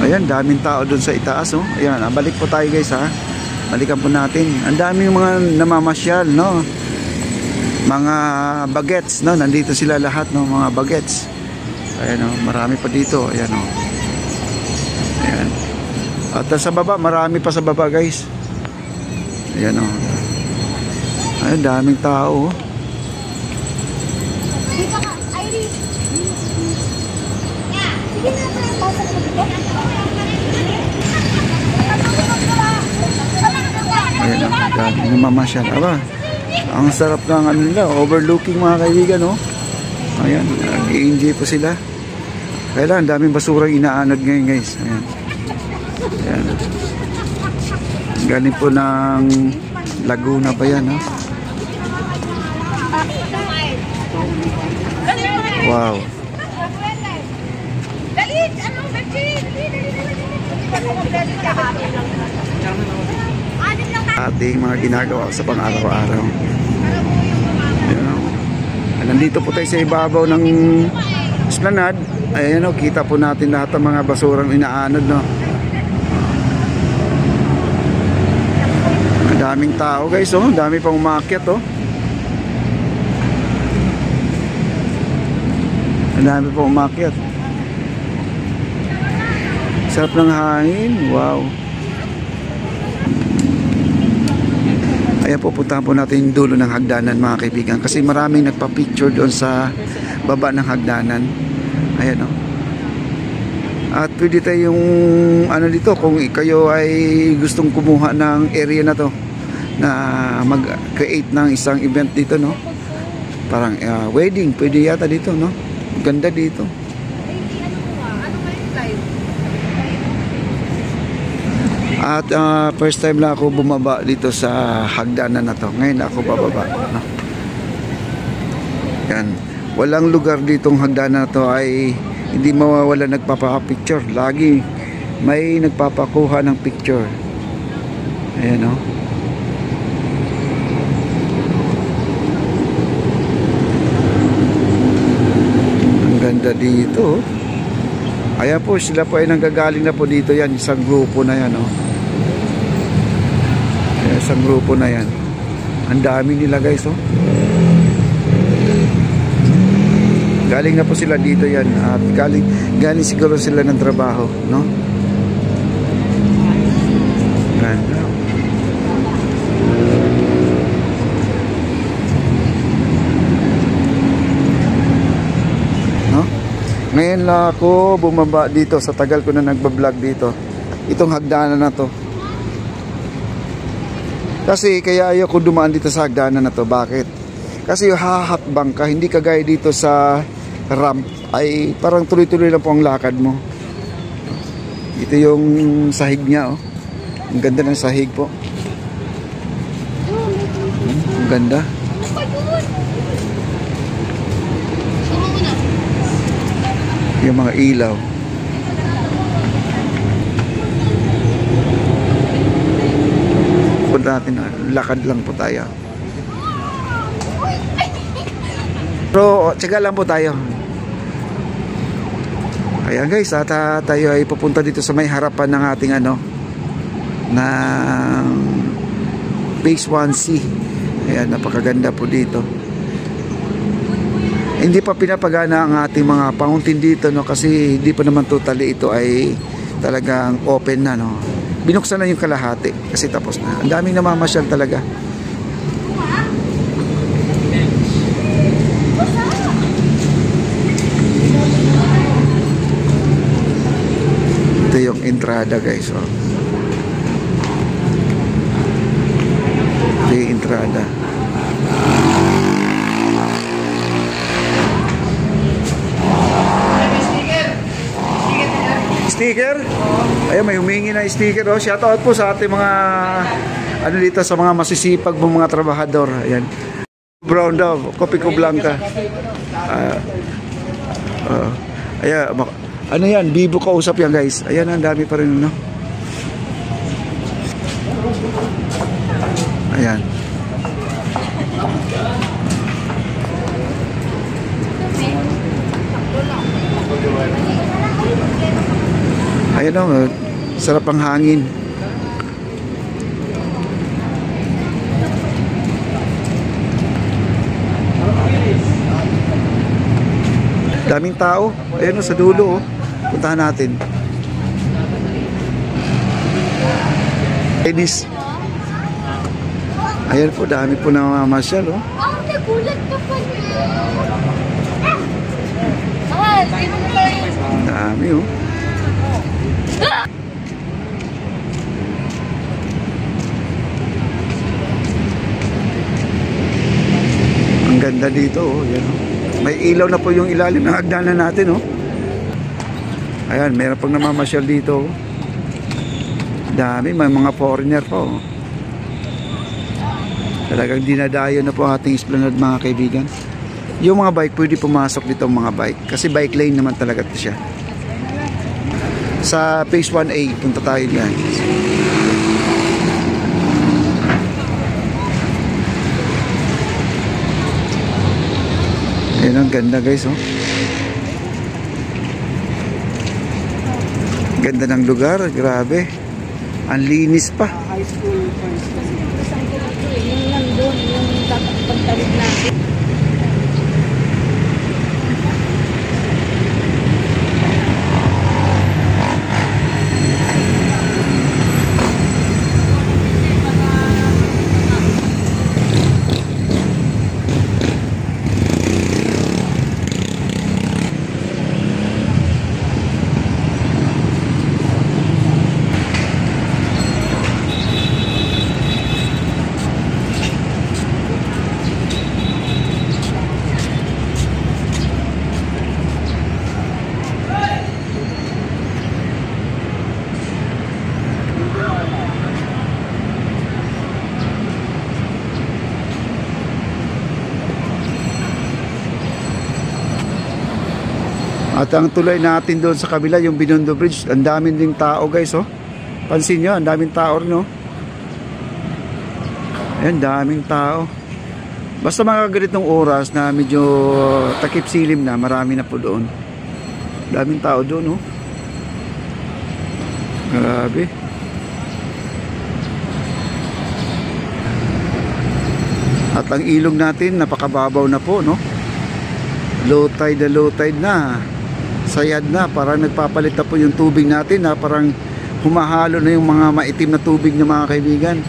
Ayan, daming tao dun sa itaas, oh. Ayan, balik po tayo guys, ha. Balikan po natin. Ang daming mga namamasyal, no. Mga bagets, no. Nandito sila lahat, no, mga bagets. Ayan, oh, marami pa dito. Ayan, oh. Ayan. At sa baba, marami pa sa baba, guys. Ayan, oh. Ayan, daming tao, oh. Ayan, namamasyal. Aba, ang sarap ng ano nila, overlooking mga kaibigan, no? Ayan, nag-i-enjoy po sila. Kailan, daming basurang inaanod ngayon, guys. Ayan. Ayan. Galing po ng Laguna pa yan, no? Wow. Ating mga ginagawa sa pang-araw-araw. Nandito po tayo sa ibabaw ng esplanade. Ayan, o, kita po natin lahat ng mga basurang inaanod, no? Ang daming tao, guys, oh. Dami pang umakyat, oh. Ang dami pang umakyat. Sarap ng hangin. Wow. Ayan, pupuntahan po natin yung dulo ng hagdanan mga kaibigan, kasi maraming nagpa-picture doon sa baba ng hagdanan. Ayan, oh. At pwede tayong ano dito, kung kayo ay gustong kumuha ng area na to, na mag-create ng isang event dito, no? Parang wedding, pwede yata dito, no? Ganda dito. At first time lang ako bumaba dito sa hagdanan na to. Ngayon ako bababa, no? Yan. Walang lugar ditong hagdanan na to ay hindi mawawala nagpapaka-picture. Lagi may nagpapakuha ng picture. Ayan, no? Ang ganda dito. Ayan po, sila po ay nanggagaling na po dito. Yan, isang grupo na yan, no? Isang grupo na yan. Ang dami nila, guys, oh. Galing na po sila dito yan. At galing siguro sila ng trabaho, no? Ganda. No? Ngayon lang ako bumaba dito. Sa tagal ko na nagbablog dito, itong hagdanan na to. Kasi kaya ayoko dumaan dito sa hagdanan na to. Bakit? Kasi hahatbang ka. Hindi kagaya dito sa ramp. Ay parang tuloy-tuloy lang po ang lakad mo. Ito yung sahig niya, oh. Ang ganda ng sahig po. Ang ganda. Yung mga ilaw. Natin, lakad lang po tayo. Pero tsaga lang po tayo. Ayan, guys, at tayo ay pupunta dito sa may harapan ng ating ano, ng Phase 1C. Ayan, napakaganda po dito. Hindi pa pinapagana ang ating mga fountain dito, no, kasi hindi pa naman totally ito ay talagang open na, no. Binuksan na yung kalahati kasi tapos na. Ang daming namamasyal talaga. Ito yung entrada, guys, oh. Ito yung entrada. Sticker? Ayan, may humingi na sticker. Oh. Shout out po sa ating mga ano dito, sa mga masisipag mong mga trabahador. Ayan. Brown daw, kopi ko blanca. Ayan, ano yan, Bibo kausap yan guys. Ayan, ang dami pa rin, no? Ayan. Ayan o, sarap ang hangin. Daming tao. Ayan o, sa dulo o. Puntahan natin. Tennis. Ayan po, dami po na mamasyal o. Nagulat ka pa niya. Mahal, dito na tayo. Dami o. Ang ganda dito oh, yan oh. May ilaw na po yung ilalim ng hagdanan natin oh. Ayan, meron pang namamasyal dito oh. Dami, may mga foreigner pa oh. Talagang dinadayo na po ating esplanade mga kaibigan. Yung mga bike, pwede pumasok dito mga bike kasi bike lane naman talaga siya. Sa phase 1A, punta tayo dyan. Ayan, ang ganda guys oh. Ganda ng lugar, grabe. Ang linis pa. High school friends kasi. Yung nandun, yung dapat pagtalit natin. At ang tulay natin doon sa kabila, yung Binondo Bridge, ang daming ding tao guys oh. Pansin nyo, ang daming tao rin oh. Ayan, daming tao. Basta mga ganitong oras na medyo takip silim na, marami na po doon. Daming tao doon oh. Grabe. At ang ilog natin, napakababaw na po no. Low tide na. Sayad na, parang nagpapalit na po yung tubig natin na parang humahalo na yung mga maitim na tubig ng mga kaibigan.